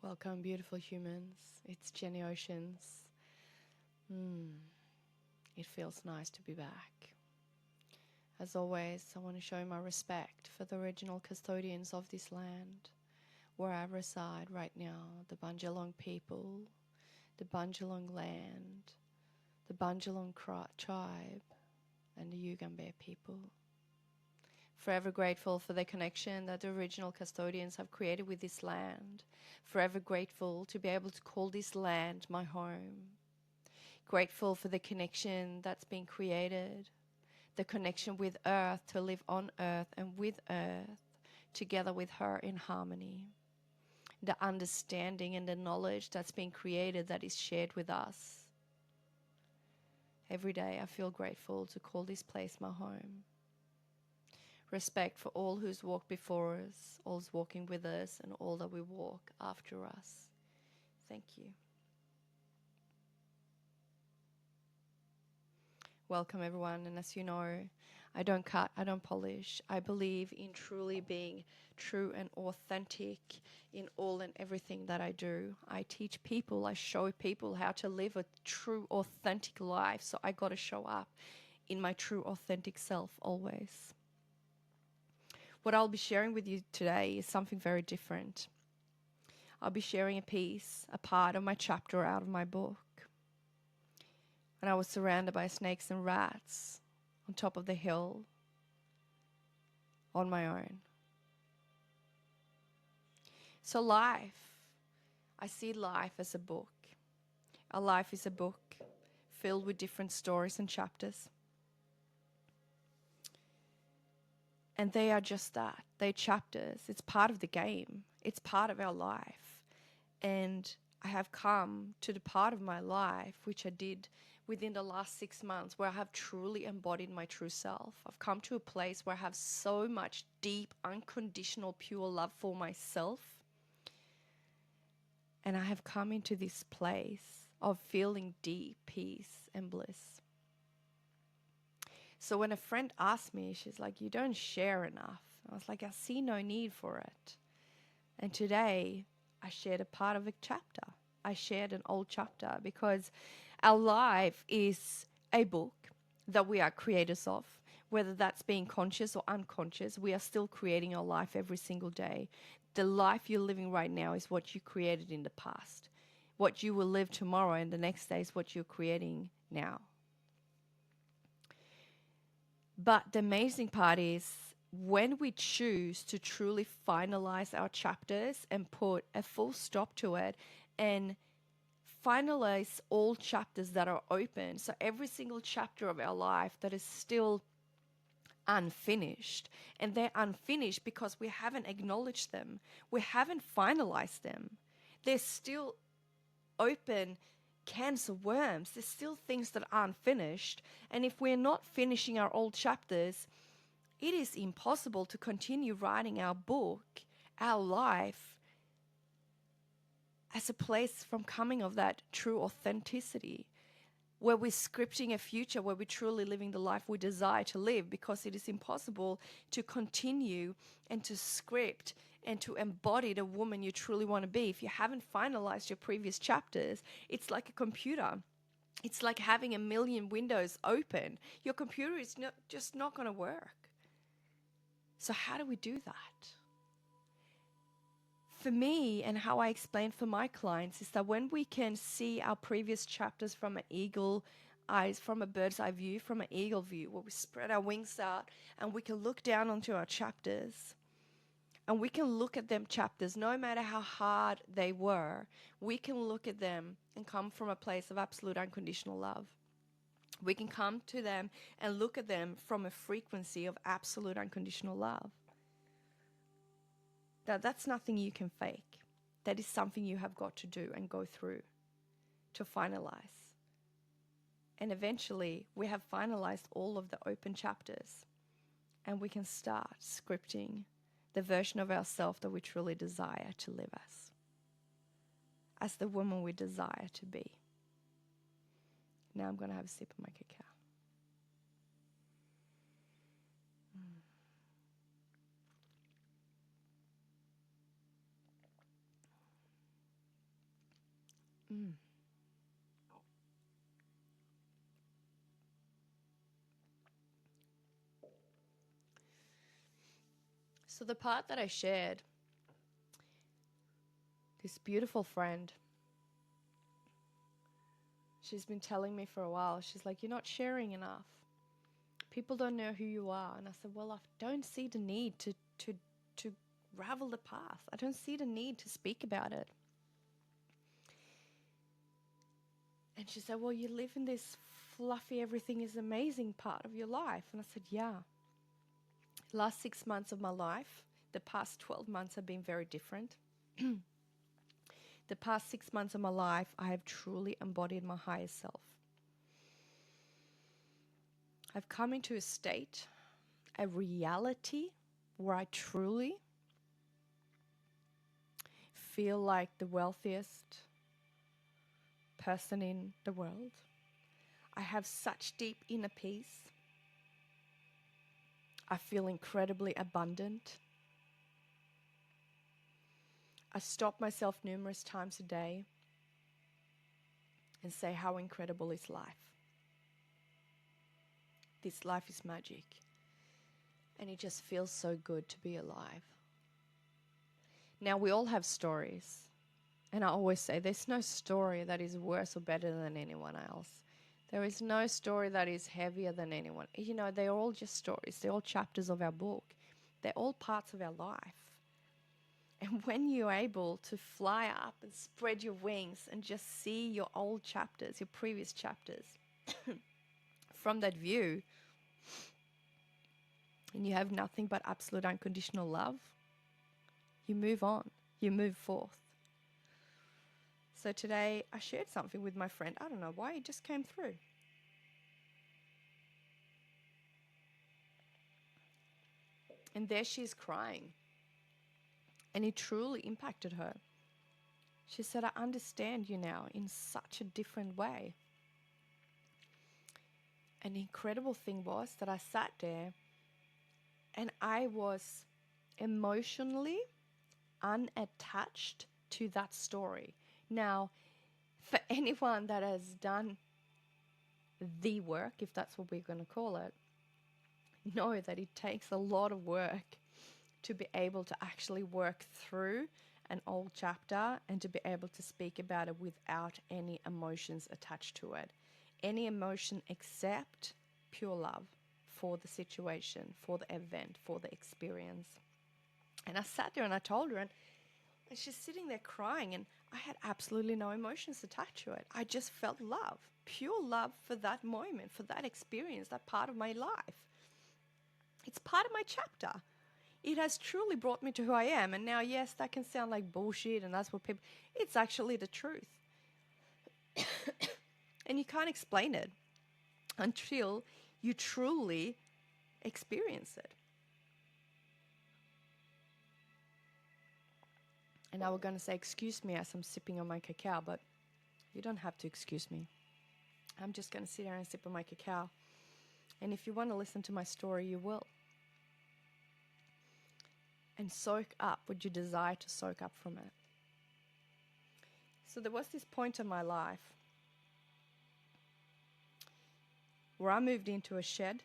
Welcome, beautiful humans. It's Jenny Oceans. It feels nice to be back. As always, I want to show my respect for the original custodians of this land, where I reside right now, the Bundjalung people, the Bundjalung land, the Bundjalung tribe, and the Yugambeh people. Forever grateful for the connection that the original custodians have created with this land. Forever grateful to be able to call this land my home. Grateful for the connection that's been created. The connection with Earth, to live on Earth and with Earth, together with her in harmony. The understanding and the knowledge that's been created that is shared with us. Every day I feel grateful to call this place my home. Respect for all who's walked before us, all's walking with us, and all that we walk after us. Thank you. Welcome, everyone. And as you know, I don't cut, I don't polish. I believe in truly being true and authentic in all and everything that I do. I teach people, I show people how to live a true, authentic life. So I got to show up in my true, authentic self always. What I'll be sharing with you today is something very different. I'll be sharing a part of my chapter out of my book. And I was surrounded by snakes and rats on top of the hill on my own. So life, I see life as a book. Our life is a book filled with different stories and chapters. And they are just that. They're chapters. It's part of the game. It's part of our life. And I have come to the part of my life, which I did within the last 6 months, where I have truly embodied my true self. I've come to a place where I have so much deep, unconditional, pure love for myself. And I have come into this place of feeling deep peace and bliss. So when a friend asked me, she's like, "You don't share enough." I was like, "I see no need for it." And today I shared a part of a chapter. I shared an old chapter because our life is a book that we are creators of. Whether that's being conscious or unconscious, we are still creating our life every single day. The life you're living right now is what you created in the past. What you will live tomorrow and the next day is what you're creating now. But the amazing part is when we choose to truly finalize our chapters and put a full stop to it and finalize all chapters that are open. So every single chapter of our life that is still unfinished, and they're unfinished because we haven't acknowledged them. We haven't finalized them. They're still open cans of worms. There's still things that aren't finished. And if we're not finishing our old chapters, it is impossible to continue writing our book, our life, as a place from coming of that true authenticity, where we're scripting a future where we're truly living the life we desire to live, because it is impossible to continue and to script and to embody the woman you truly want to be if you haven't finalized your previous chapters. It's like a computer. It's like having a million windows open. Your computer is just not going to work. So how do we do that? For me, and how I explain for my clients, is that when we can see our previous chapters from an eagle eyes, from a bird's eye view, from an eagle view, where we spread our wings out and we can look down onto our chapters, and we can look at them chapters, no matter how hard they were, we can look at them and come from a place of absolute unconditional love. We can come to them and look at them from a frequency of absolute unconditional love. That's nothing you can fake. That is something you have got to do and go through to finalize. And eventually, we have finalized all of the open chapters, and we can start scripting the version of ourselves that we truly desire to live as the woman we desire to be. Now I'm going to have a sip of my cacao. So the part that I shared, this beautiful friend, she's been telling me for a while, she's like, you're not sharing enough. People don't know who you are. And I said, well, I don't see the need to ravel the path. I don't see the need to speak about it. And she said, well, you live in this fluffy, everything is amazing part of your life. And I said, yeah. Last 6 months of my life, the past 12 months have been very different. The past 6 months of my life, I have truly embodied my higher self. I've come into a state, a reality where I truly feel like the wealthiest person in the world. I have such deep inner peace. I feel incredibly abundant. I stop myself numerous times a day and say how incredible is life. This life is magic. And it just feels so good to be alive. Now, we all have stories. And I always say there's no story that is worse or better than anyone else. There is no story that is heavier than anyone. You know, they're all just stories. They're all chapters of our book. They're all parts of our life. And when you're able to fly up and spread your wings and just see your old chapters, your previous chapters, from that view, and you have nothing but absolute unconditional love, you move on, you move forth. So today I shared something with my friend. I don't know why, it just came through. And there she is crying. And it truly impacted her. She said, I understand you now in such a different way. And the incredible thing was that I sat there and I was emotionally unattached to that story. Now, for anyone that has done the work, if that's what we're going to call it, know that it takes a lot of work to be able to actually work through an old chapter and to be able to speak about it without any emotions attached to it. Any emotion except pure love for the situation, for the event, for the experience. And I sat there and I told her, and she's sitting there crying, and I had absolutely no emotions attached to it. I just felt love, pure love for that moment, for that experience, that part of my life. It's part of my chapter. It has truly brought me to who I am. And now, yes, that can sound like bullshit and that's what people... It's actually the truth. And you can't explain it until you truly experience it. And now we're going to say, excuse me as I'm sipping on my cacao, but you don't have to excuse me. I'm just going to sit here and sip on my cacao. And if you want to listen to my story, you will. And soak up what you desire to soak up from it. So there was this point in my life where I moved into a shed,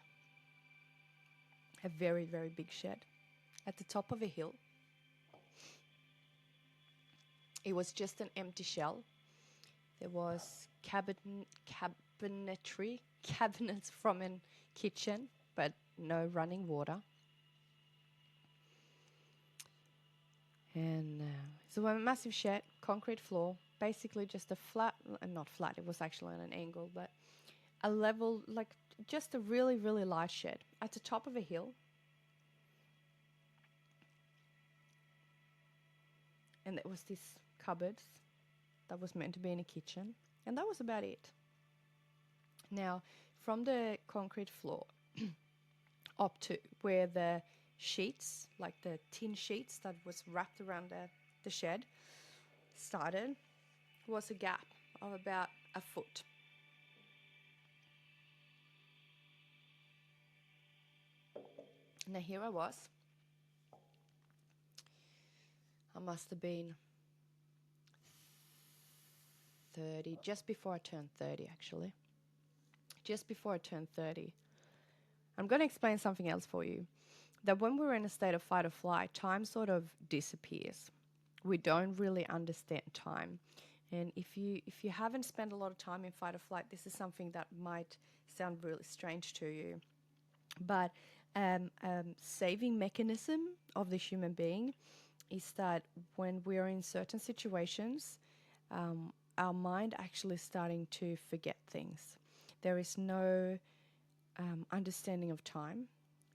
a very, very big shed, at the top of a hill. It was just an empty shell. There was cabinets from a kitchen, but no running water. And so a massive shed, concrete floor, basically just a flat, not flat, it was actually on an angle, but a level, like just a really, really large shed at the top of a hill. And there was this cupboard that was meant to be in a kitchen. And that was about it. Now, from the concrete floor up to where the sheets, like the tin sheets that was wrapped around the shed, started, was a gap of about a foot. Now here I was. I must have been 30, just before I turned 30, actually. Just before I turned 30. I'm going to explain something else for you. That when we're in a state of fight or flight, time sort of disappears. We don't really understand time. And if you haven't spent a lot of time in fight or flight, this is something that might sound really strange to you. But saving mechanism of the human being is that when we're in certain situations, our mind actually starting to forget things. There is no understanding of time.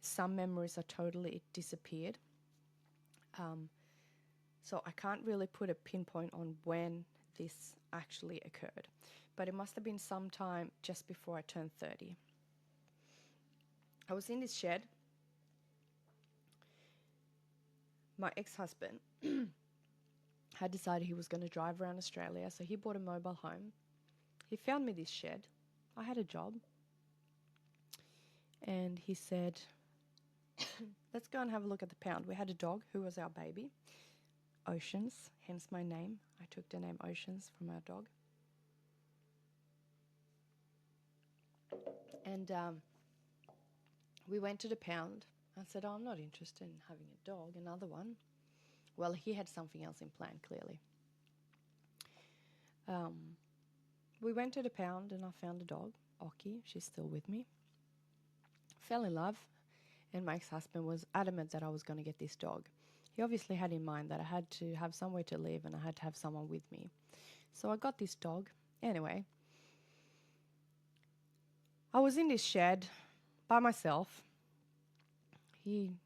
Some memories are totally disappeared. So I can't really put a pinpoint on when this actually occurred. But it must have been sometime just before I turned 30. I was in this shed. My ex-husband had decided he was going to drive around Australia, so he bought a mobile home. He found me this shed. I had a job. And he said, let's go and have a look at the pound. We had a dog who was our baby, Oceans, hence my name. I took the name Oceans from our dog. And we went to the pound. I said, I'm not interested in having a dog, another one. Well, he had something else in plan, clearly. We went to the pound and I found a dog, Oki. She's still with me. Fell in love, and my ex-husband was adamant that I was going to get this dog. He obviously had in mind that I had to have somewhere to live and I had to have someone with me. So I got this dog. Anyway, I was in this shed by myself. He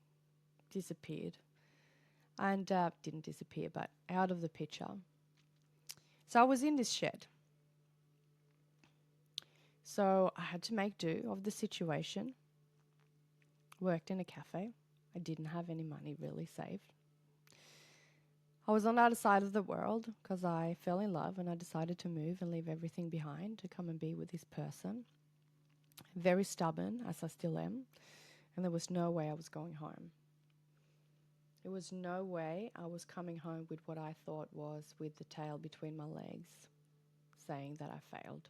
disappeared. And didn't disappear, but out of the picture. So I was in this shed. So I had to make do of the situation. Worked in a cafe. I didn't have any money really saved. I was on the other side of the world because I fell in love and I decided to move and leave everything behind to come and be with this person. Very stubborn, as I still am. And there was no way I was going home. There was no way I was coming home with what I thought was with the tail between my legs, saying that I failed.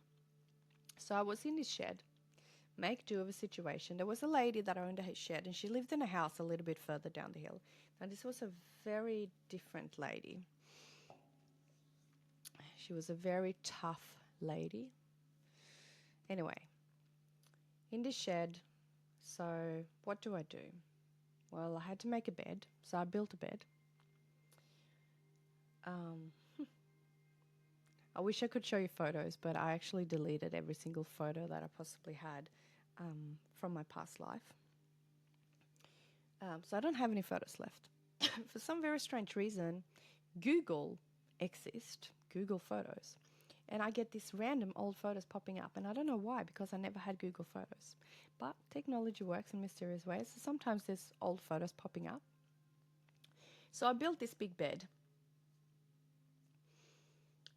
So I was in this shed, make do of a situation. There was a lady that owned a shed and she lived in a house a little bit further down the hill. Now this was a very different lady. She was a very tough lady. Anyway, in this shed, so what do? Well, I had to make a bed, so I built a bed. I wish I could show you photos, but I actually deleted every single photo that I possibly had from my past life. So I don't have any photos left. For some very strange reason, Google exists, Google Photos. And I get these random old photos popping up. And I don't know why, because I never had Google Photos. But technology works in mysterious ways. So sometimes there's old photos popping up. So I built this big bed.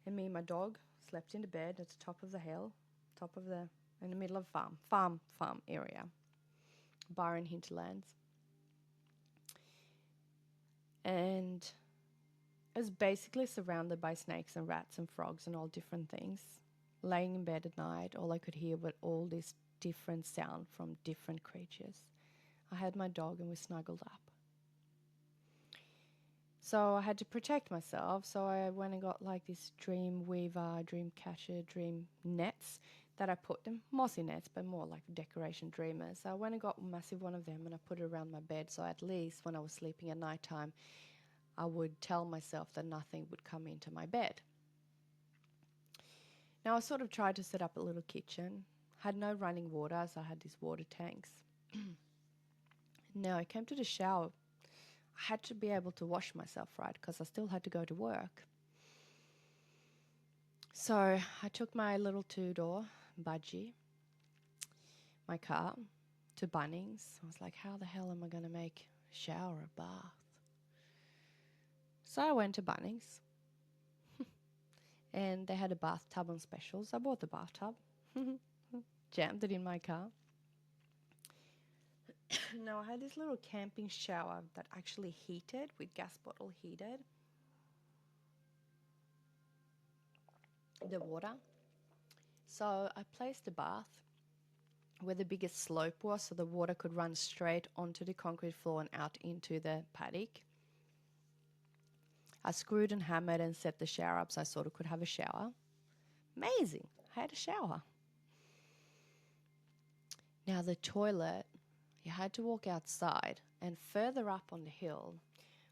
And me and my dog slept in the bed at the top of the hill, in the middle of farm area, barren hinterlands. And I was basically surrounded by snakes and rats and frogs and all different things. Laying in bed at night, all I could hear were all this different sound from different creatures. I had my dog and we snuggled up. So I had to protect myself, so I went and got like this dream weaver, dream catcher, dream nets that I put them, mossy nets, but more like decoration dreamers. So I went and got a massive one of them and I put it around my bed, so at least when I was sleeping at night time, I would tell myself that nothing would come into my bed. Now I sort of tried to set up a little kitchen, had no running water, so I had these water tanks. Now I came to the shower. I had to be able to wash myself, right, because I still had to go to work. So I took my little 2-door budgie, my car, to Bunnings. I was like, how the hell am I going to make a shower, a bath? So I went to Bunnings. And they had a bathtub on specials. I bought the bathtub, jammed it in my car. Now I had this little camping shower that actually heated, with gas bottle heated. the water. So I placed the bath where the biggest slope was so the water could run straight onto the concrete floor and out into the paddock. I screwed and hammered and set the shower up so I sort of could have a shower. Amazing. I had a shower. Now the toilet, you had to walk outside, and further up on the hill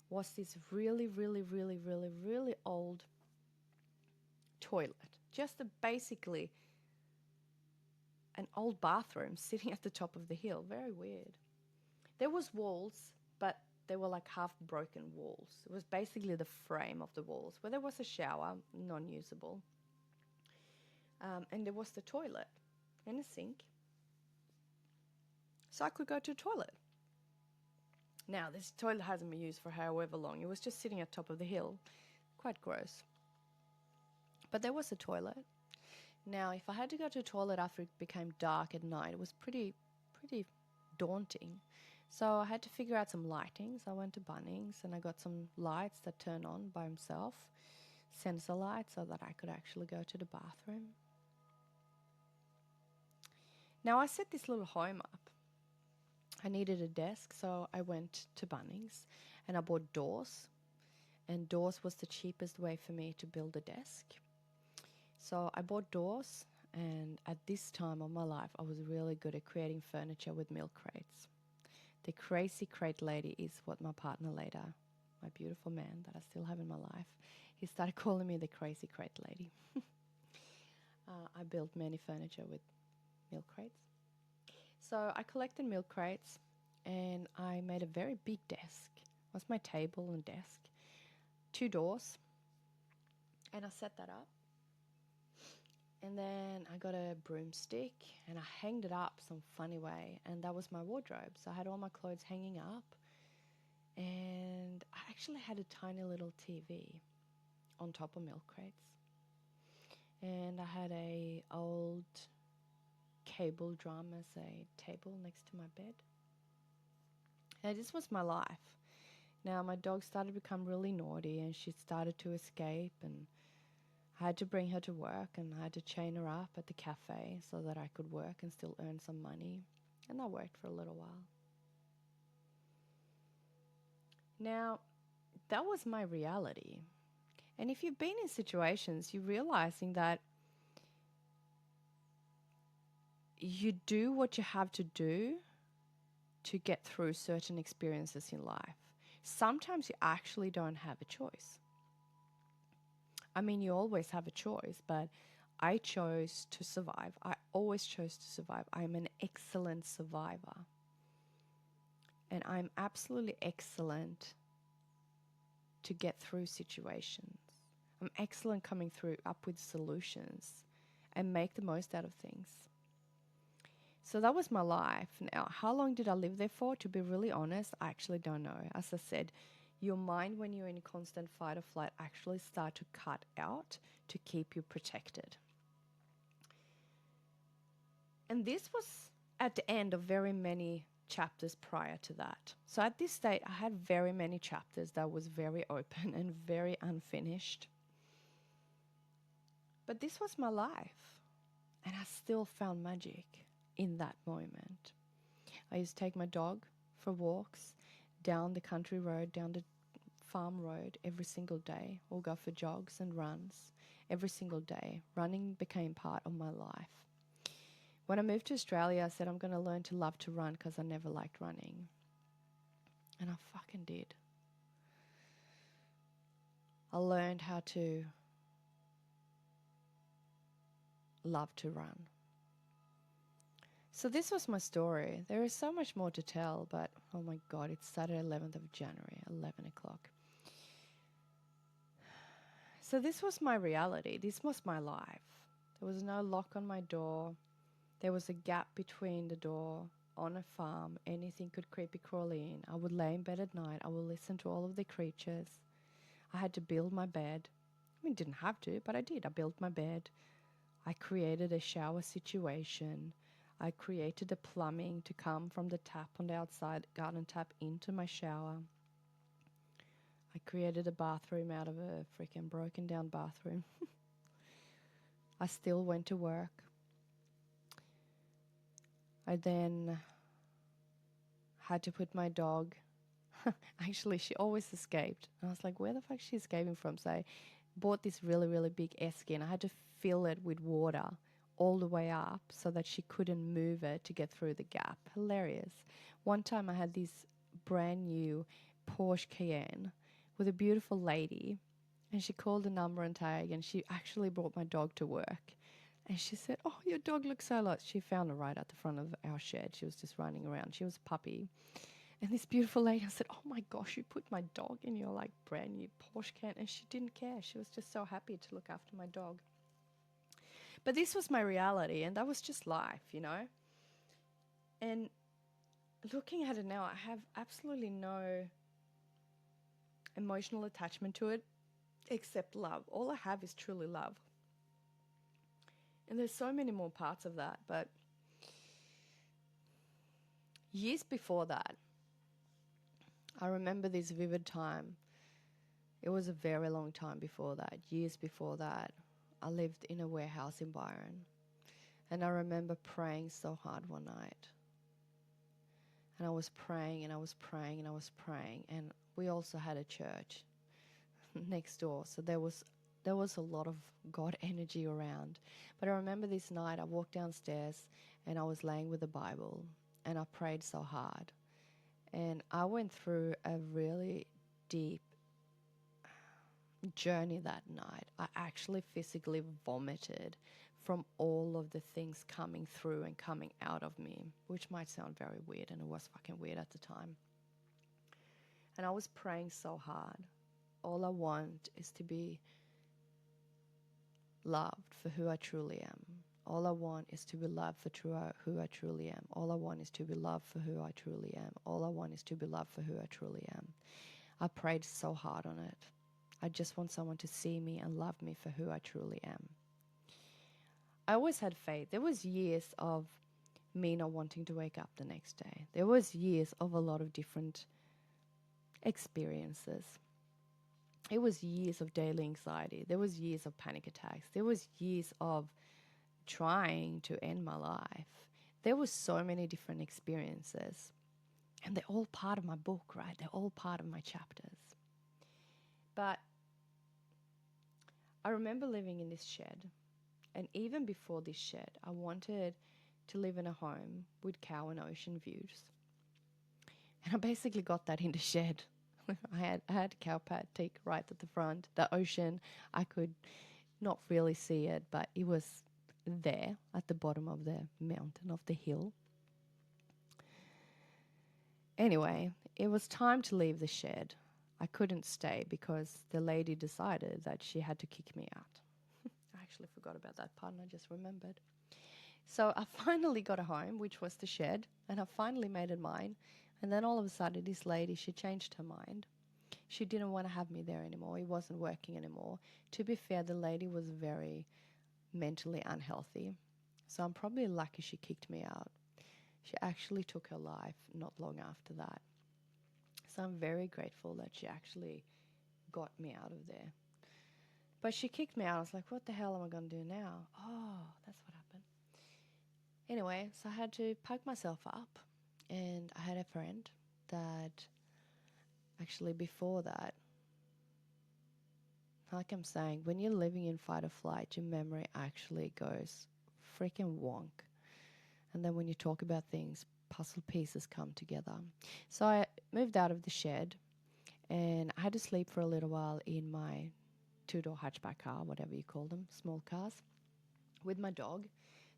was this really, really, really, really, really old toilet. Just basically an old bathroom sitting at the top of the hill. Very weird. There was walls, but they were like half broken walls. It was basically the frame of the walls where there was a shower, non-usable. And there was the toilet and a sink. So I could go to the toilet. Now, this toilet hasn't been used for however long. It was just sitting at top of the hill. Quite gross. But there was a toilet. Now, if I had to go to the toilet after it became dark at night, it was pretty daunting. So I had to figure out some lighting. So I went to Bunnings and I got some lights that turn on by themselves, sensor lights, so that I could actually go to the bathroom. Now I set this little home up. I needed a desk, so I went to Bunnings and I bought doors. And doors was the cheapest way for me to build a desk. So I bought doors, and at this time of my life, I was really good at creating furniture with milk crates. The crazy crate lady is what my partner later, my beautiful man that I still have in my life, he started calling me the crazy crate lady. I built many furniture with milk crates. So I collected milk crates and I made a very big desk. It was my table and desk. 2 doors. And I set that up. And then I got a broomstick and I hanged it up some funny way. And that was my wardrobe. So I had all my clothes hanging up. And I actually had a tiny little TV on top of milk crates. And I had a old cable drum as a table next to my bed. And this was my life. Now my dog started to become really naughty and she started to escape, and I had to bring her to work and I had to chain her up at the cafe so that I could work and still earn some money. And I worked for a little while. Now, that was my reality. And if you've been in situations, you're realizing that you do what you have to do to get through certain experiences in life. Sometimes you actually don't have a choice. I mean, you always have a choice, but I chose to survive. I always chose to survive. I'm an excellent survivor. And I'm absolutely excellent to get through situations. I'm excellent coming through up with solutions and make the most out of things. So that was my life. Now, how long did I live there for? To be really honest, I actually don't know. As I said, your mind, when you're in constant fight or flight, actually start to cut out to keep you protected. And this was at the end of very many chapters prior to that. So at this state, I had very many chapters that was very open and very unfinished. But this was my life. And I still found magic in that moment. I used to take my dog for walks down the country road, down the farm road every single day, or go for jogs and runs every single day. Running became part of my life. When I moved to Australia, I said I'm going to learn to love to run because I never liked running. And I fucking did. I learned how to love to run. So this was my story. There is so much more to tell, but oh my God, it's Saturday, 11th of January, 11 o'clock. So this was my reality. This was my life. There was no lock on my door. There was a gap between the door. On a farm, anything could creepy crawl in. I would lay in bed at night. I would listen to all of the creatures. I had to build my bed. I mean, didn't have to, but I did. I built my bed. I created a shower situation. I created the plumbing to come from the tap on the outside garden tap into my shower. I created a bathroom out of a freaking broken down bathroom. I still went to work. I then had to put my dog. Actually, she always escaped. And I was like, where the fuck is she escaping from? So I bought this really, really big esky and I had to fill it with water all the way up so that she couldn't move it to get through the gap. Hilarious. One time I had this brand new Porsche Cayenne with a beautiful lady, and she called the number and tag, and she actually brought my dog to work. And she said, oh, your dog looks so lost. She found her right at the front of our shed. She was just running around. She was a puppy. And this beautiful lady, I said, oh my gosh, you put my dog in your like brand new Porsche can. And she didn't care. She was just so happy to look after my dog. But this was my reality, and that was just life, you know? And looking at it now, I have absolutely no emotional attachment to it except love. All I have is truly love. And there's so many more parts of that. But years before that, I remember this vivid time. It was a very long time before that. Years before that, I lived in a warehouse in Byron. And I remember praying so hard one night. And I was praying and I was praying and I was praying. And we also had a church next door. So there was a lot of God energy around. But I remember this night I walked downstairs and I was laying with the Bible and I prayed so hard. And I went through a really deep journey that night. I actually physically vomited from all of the things coming through and coming out of me, which might sound very weird, and it was fucking weird at the time. And I was praying so hard. All I want is to be loved for who I truly am. All I want is to be loved for who I truly am. All I want is to be loved for who I truly am. All I want is to be loved for who I truly am. I prayed so hard on it. I just want someone to see me and love me for who I truly am. I always had faith. There was years of me not wanting to wake up the next day. There was years of a lot of different experiences. It was years of daily anxiety. There was years of panic attacks. There was years of trying to end my life. There was so many different experiences. And they're all part of my book, right? They're all part of my chapters. But I remember living in this shed. And even before this shed, I wanted to live in a home with cow and ocean views. And I basically got that in the shed. I had a cow paddock right at the front. The ocean, I could not really see it, but it was there at the bottom of the mountain, of the hill. Anyway, it was time to leave the shed. I couldn't stay because the lady decided that she had to kick me out. I actually forgot about that part and I just remembered. So I finally got a home, which was the shed, and I finally made it mine. And then all of a sudden, this lady, she changed her mind. She didn't want to have me there anymore. It wasn't working anymore. To be fair, the lady was very mentally unhealthy. So I'm probably lucky she kicked me out. She actually took her life not long after that. So I'm very grateful that she actually got me out of there. But she kicked me out. I was like, what the hell am I going to do now? Oh, that's what happened. Anyway, so I had to pack myself up. And I had a friend that actually before that, like I'm saying, when you're living in fight or flight, your memory actually goes freaking wonk. And then when you talk about things, puzzle pieces come together. So I moved out of the shed and I had to sleep for a little while in my two-door hatchback car, whatever you call them, small cars, with my dog.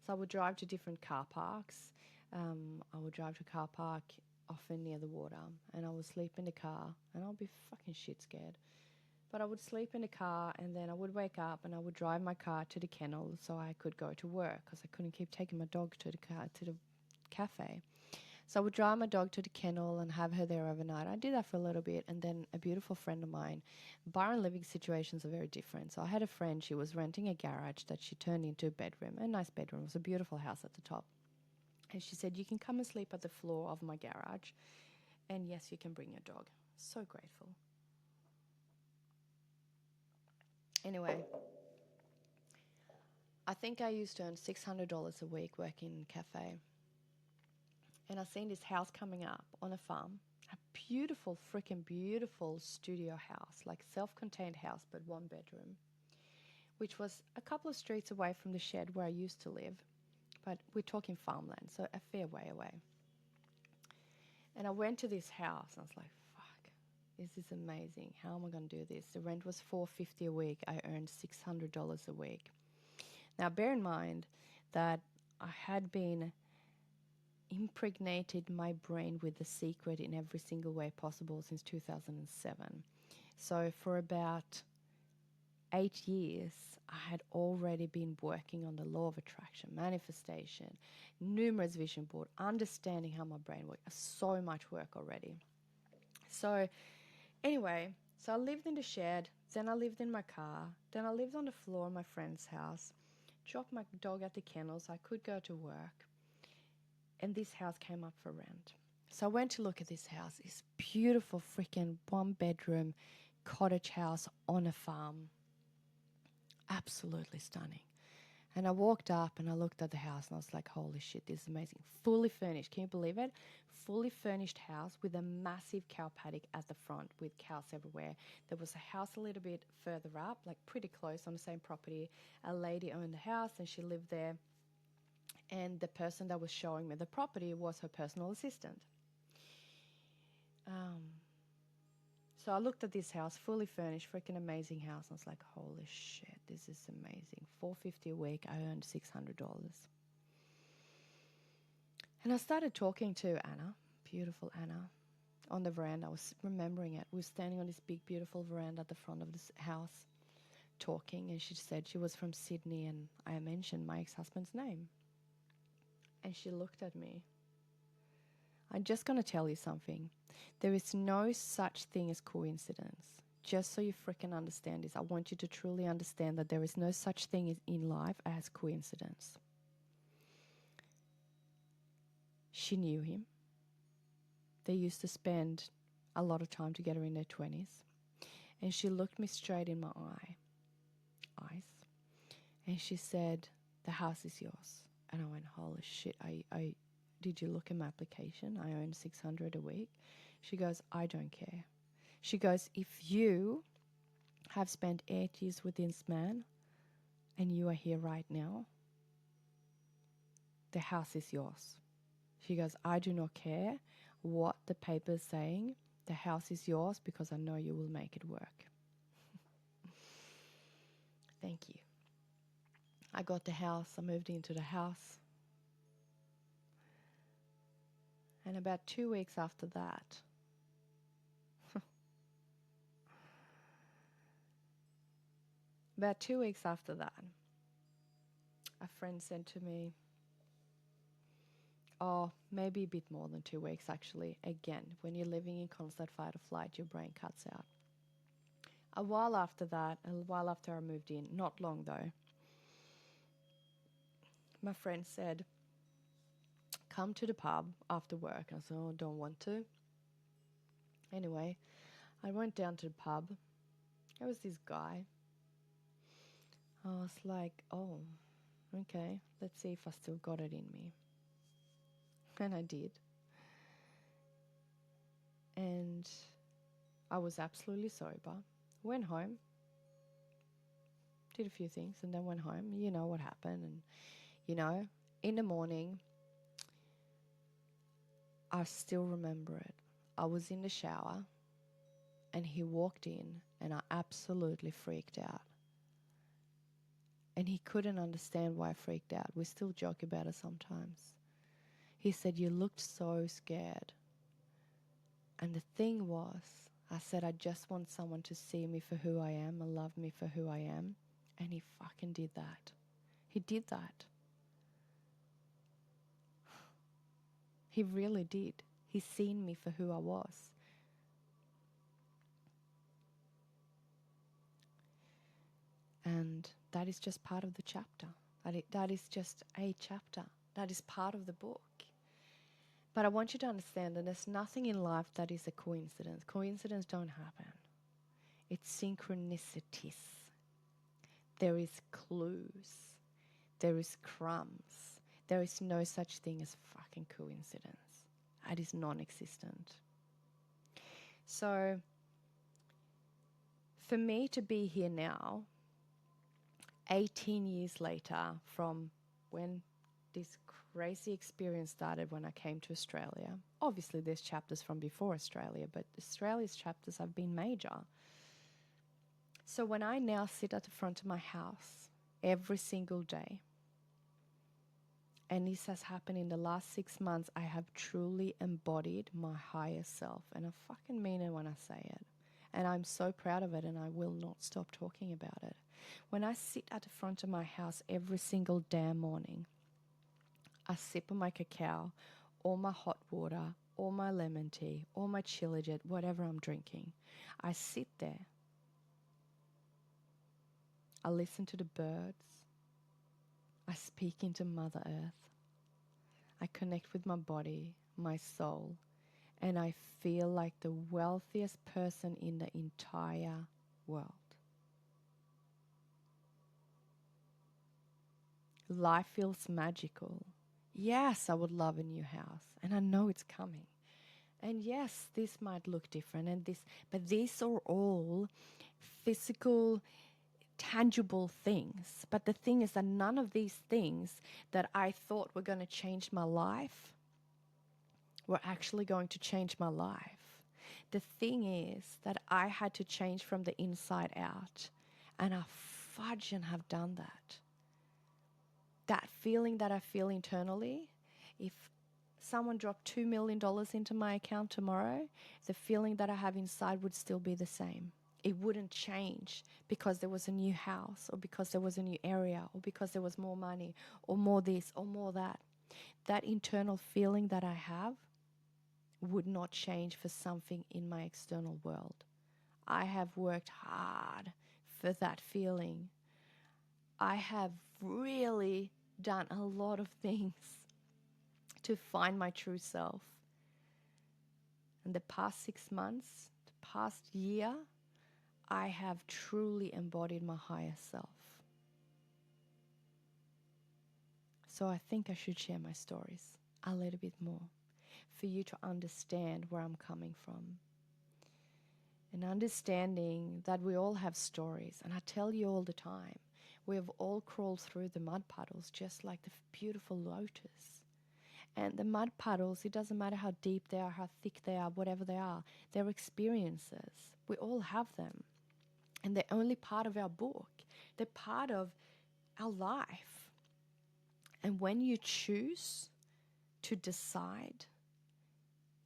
So I would drive to different car parks. I would drive to a car park often near the water, and I would sleep in the car, and I'll be fucking shit scared. But I would sleep in the car, and then I would wake up, and I would drive my car to the kennel so I could go to work because I couldn't keep taking my dog to the cafe. So I would drive my dog to the kennel and have her there overnight. I did that for a little bit, and then a beautiful friend of mine, Byron living situations are very different. So I had a friend, she was renting a garage that she turned into a bedroom, a nice bedroom. It was a beautiful house at the top. And she said, you can come and sleep at the floor of my garage, and yes, you can bring your dog. So grateful. Anyway, I think I used to earn $600 a week working in a cafe. And I seen this house coming up on a farm, a beautiful, freaking beautiful studio house, like self-contained house, but 1 bedroom, which was a couple of streets away from the shed where I used to live. But we're talking farmland, so a fair way away. And I went to this house and I was like, fuck, this is amazing. How am I going to do this? The rent was $450 a week. I earned $600 a week. Now, bear in mind that I had been impregnated my brain with the secret in every single way possible since 2007. So for about 8 years, I had already been working on the law of attraction, manifestation, numerous vision board, understanding how my brain works. So much work already. So anyway, so I lived in the shed, then I lived in my car, then I lived on the floor in my friend's house, dropped my dog at the kennel so I could go to work. And this house came up for rent. So I went to look at this house, this beautiful freaking 1 bedroom cottage house on a farm. Absolutely stunning. And I walked up and I looked at the house and I was like, holy shit, this is amazing. Fully furnished. Can you believe it? Fully furnished house with a massive cow paddock at the front with cows everywhere. There was a house a little bit further up, like pretty close on the same property. A lady owned the house and she lived there. And the person that was showing me the property was her personal assistant. So I looked at this house, fully furnished, freaking amazing house. I was like, holy shit, this is amazing. $450 a week, I earned $600. And I started talking to Anna, beautiful Anna, on the veranda. I was remembering it. We were standing on this big, beautiful veranda at the front of this house talking. And she said she was from Sydney and I mentioned my ex-husband's name. And she looked at me. I'm just going to tell you something. There is no such thing as coincidence. Just so you freaking understand this, I want you to truly understand that there is no such thing in life as coincidence. She knew him. They used to spend a lot of time together in their 20s. And she looked me straight in my eyes. And she said, the house is yours. And I went, holy shit, did you look at my application? I earn $600 a week. She goes, I don't care. She goes, if you have spent 8 years with this man and you are here right now, the house is yours. She goes, I do not care what the paper is saying. The house is yours because I know you will make it work. Thank you. I got the house. I moved into the house. And about 2 weeks after that, a friend said to me, oh, maybe a bit more than 2 weeks actually. Again, when you're living in constant fight or flight, your brain cuts out. A while after I moved in, not long though, my friend said, come to the pub after work. I said, oh, don't want to. Anyway, I went down to the pub. There was this guy. I was like, oh, okay, let's see if I still got it in me. And I did. And I was absolutely sober. Went home. Did a few things and then went home. You know what happened. And, you know, in the morning, I still remember it. I was in the shower and he walked in and I absolutely freaked out. And he couldn't understand why I freaked out. We still joke about it sometimes. He said, you looked so scared. And the thing was, I said, I just want someone to see me for who I am and love me for who I am. And he fucking did that. He did that. He really did. He seen me for who I was. And that is just part of the chapter. That is just a chapter. That is part of the book. But I want you to understand that there's nothing in life that is a coincidence. Coincidences don't happen. It's synchronicities. There is clues. There is crumbs. There is no such thing as fucking coincidence. That is non-existent. So for me to be here now, 18 years later from when this crazy experience started when I came to Australia. Obviously, there's chapters from before Australia, but Australia's chapters have been major. So when I now sit at the front of my house every single day, and this has happened in the last 6 months, I have truly embodied my higher self. And I fucking mean it when I say it. And I'm so proud of it, and I will not stop talking about it. When I sit at the front of my house every single damn morning, I sip on my cacao, or my hot water, or my lemon tea, or my Chillajet, whatever I'm drinking. I sit there. I listen to the birds. I speak into Mother Earth. I connect with my body, my soul, and I feel like the wealthiest person in the entire world. Life feels magical. Yes, I would love a new house, and I know it's coming. And yes, this might look different, but these are all physical, tangible things. But the thing is that none of these things that I thought were going to change my life were actually going to change my life. The thing is that I had to change from the inside out, and I fudging have done that. That feeling that I feel internally, if someone dropped $2 million into my account tomorrow, the feeling that I have inside would still be the same. It wouldn't change because there was a new house, or because there was a new area, or because there was more money, or more this, or more that. That internal feeling that I have would not change for something in my external world. I have worked hard for that feeling. I have really done a lot of things to find my true self. And the past 6 months, the past year, I have truly embodied my higher self. So I think I should share my stories a little bit more for you to understand where I'm coming from. And understanding that we all have stories. And I tell you all the time, we have all crawled through the mud puddles just like the beautiful lotus. And the mud puddles, it doesn't matter how deep they are, how thick they are, whatever they are, they're experiences. We all have them. And they're only part of our book. They're part of our life. And when you choose to decide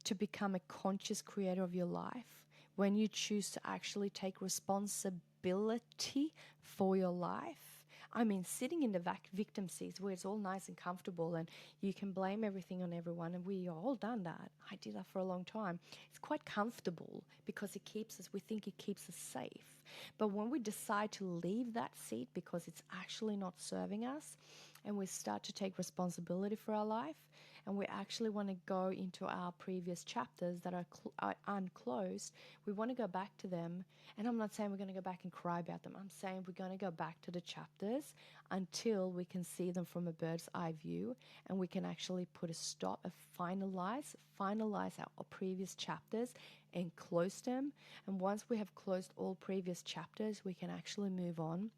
to become a conscious creator of your life, when you choose to actually take responsibility for your life, I mean, sitting in the victim seats where it's all nice and comfortable and you can blame everything on everyone, and we all done that. I did that for a long time. It's quite comfortable because it keeps us, we think it keeps us safe. But when we decide to leave that seat because it's actually not serving us, and we start to take responsibility for our life, and we actually want to go into our previous chapters that are unclosed, we want to go back to them. And I'm not saying we're going to go back and cry about them. I'm saying we're going to go back to the chapters until we can see them from a bird's eye view, and we can actually put a stop, finalize our previous chapters and close them. And once we have closed all previous chapters, we can actually move on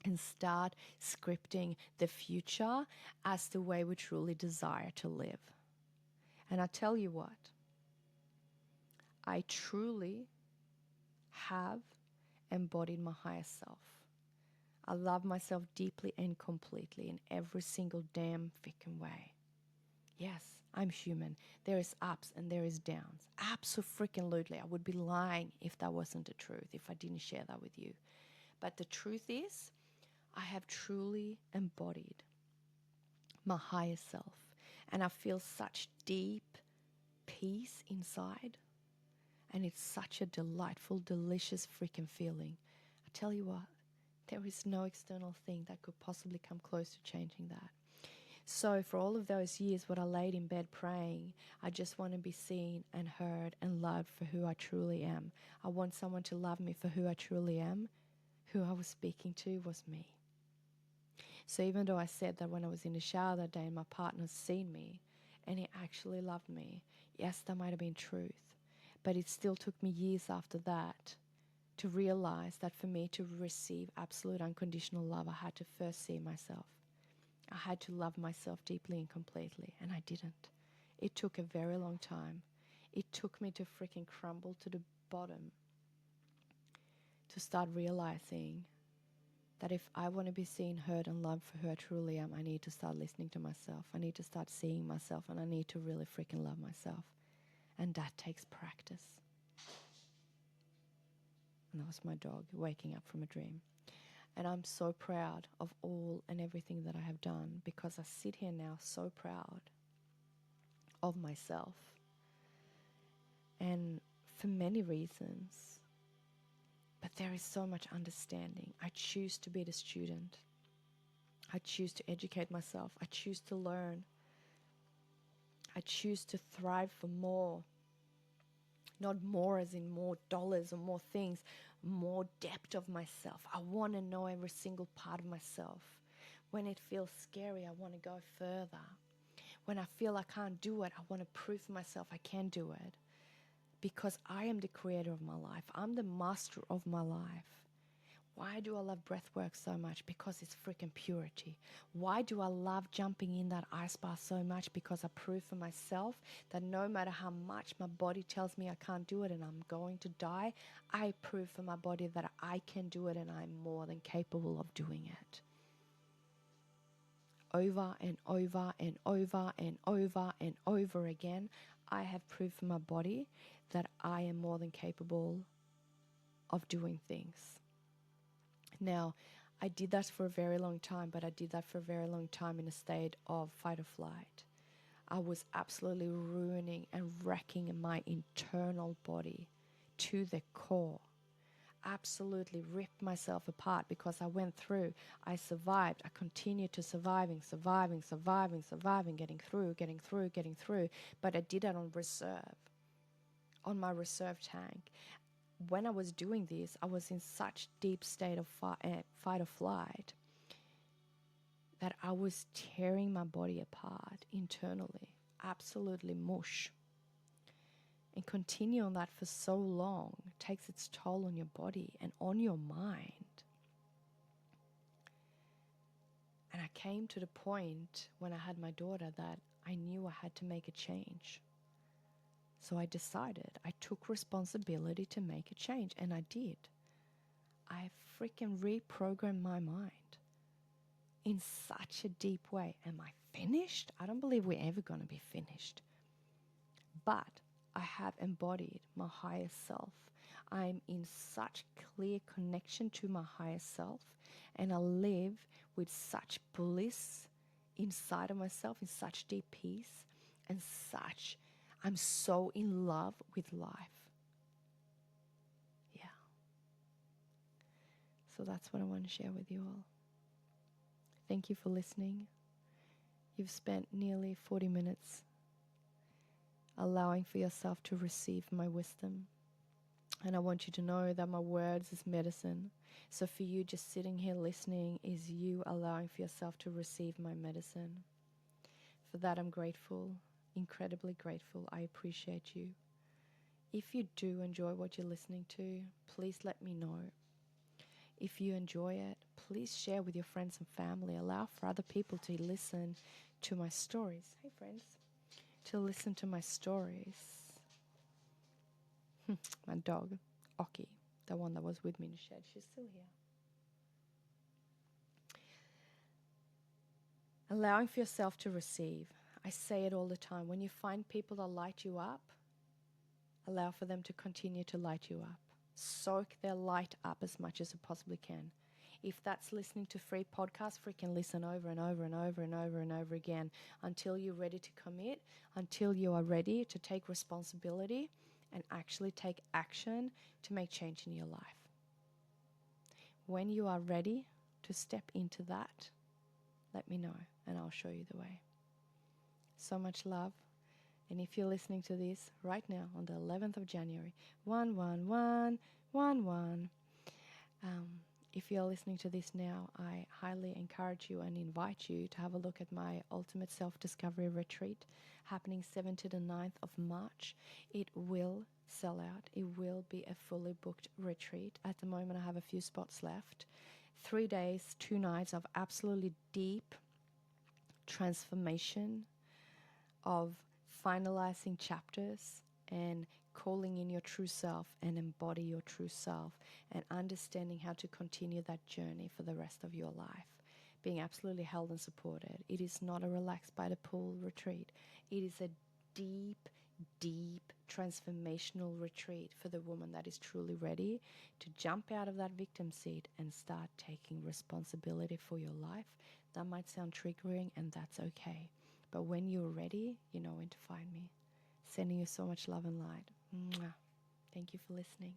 and start scripting the future as the way we truly desire to live. And I tell you what, I truly have embodied my higher self. I love myself deeply and completely in every single damn freaking way. Yes, I'm human. There is ups and there is downs. Absolutely. I would be lying if that wasn't the truth, if I didn't share that with you. But the truth is, I have truly embodied my higher self, and I feel such deep peace inside, and it's such a delightful, delicious freaking feeling. I tell you what, there is no external thing that could possibly come close to changing that. So for all of those years what I laid in bed praying, I just want to be seen and heard and loved for who I truly am. I want someone to love me for who I truly am. Who I was speaking to was me. So even though I said that when I was in the shower that day and my partner's seen me and he actually loved me, yes, that might have been truth. But it still took me years after that to realize that for me to receive absolute unconditional love, I had to first see myself. I had to love myself deeply and completely, and I didn't. It took a very long time. It took me to freaking crumble to the bottom to start realizing that if I want to be seen, heard, and loved for who I truly am, I need to start listening to myself. I need to start seeing myself, and I need to really freaking love myself. And that takes practice. And that was my dog waking up from a dream. And I'm so proud of all and everything that I have done, because I sit here now so proud of myself. And for many reasons. But there is so much understanding. I choose to be the student. I choose to educate myself. I choose to learn. I choose to thrive for more. Not more as in more dollars or more things, more depth of myself. I want to know every single part of myself. When it feels scary, I want to go further. When I feel I can't do it, I want to prove to myself I can do it. Because I am the creator of my life. I'm the master of my life. Why do I love breath work so much? Because it's freaking purity. Why do I love jumping in that ice bath so much? Because I prove for myself that no matter how much my body tells me I can't do it and I'm going to die, I prove for my body that I can do it and I'm more than capable of doing it. Over and over and over and over and over again, I have proved for my body that I am more than capable of doing things. Now, I did that for a very long time, but I did that for a very long time in a state of fight or flight. I was absolutely ruining and wrecking my internal body to the core. Absolutely ripped myself apart because I went through, I survived, I continued to surviving, getting through, but I did it on reserve, on my reserve tank. When I was doing this, I was in such deep state of fight or flight that I was tearing my body apart internally, absolutely mush. And continue on that for so long takes its toll on your body and on your mind. And I came to the point when I had my daughter that I knew I had to make a change. So I decided, I took responsibility to make a change, and I did. I freaking reprogrammed my mind in such a deep way. Am I finished? I don't believe we're ever going to be finished. But I have embodied my higher self. I'm in such clear connection to my higher self, and I live with such bliss inside of myself, in such deep peace, and I'm so in love with life. Yeah. So that's what I want to share with you all. Thank you for listening. You've spent nearly 40 minutes allowing for yourself to receive my wisdom. And I want you to know that my words is medicine. So for you just sitting here listening is you allowing for yourself to receive my medicine. For that I'm grateful, incredibly grateful. I appreciate you. If you do enjoy what you're listening to, please let me know. If you enjoy it, please share with your friends and family. Allow for other people to listen to my stories. Hey friends. To listen to my stories. My dog, Oki, the one that was with me in the shed, she's still here. Allowing for yourself to receive. I say it all the time. When you find people that light you up, allow for them to continue to light you up. Soak their light up as much as you possibly can. If that's listening to free podcasts, freaking listen over and over and over and over and over again until you're ready to commit, until you are ready to take responsibility and actually take action to make change in your life. When you are ready to step into that, let me know and I'll show you the way. So much love. And if you're listening to this right now on the 11th of January, 11111, if if you're listening to this now, I highly encourage you and invite you to have a look at my Ultimate Self-Discovery Retreat happening 7th to the 9th of March. It will sell out. It will be a fully booked retreat. At the moment, I have a few spots left. 3 days, 2 nights of absolutely deep transformation, of finalizing chapters and calling in your true self and embody your true self and understanding how to continue that journey for the rest of your life, being absolutely held and supported. It is not a relax by the pool retreat. It is a deep, deep transformational retreat for the woman that is truly ready to jump out of that victim seat and start taking responsibility for your life. That might sound triggering, and that's okay. But when you're ready, you know when to find me. Sending you so much love and light. Mwah. Thank you for listening.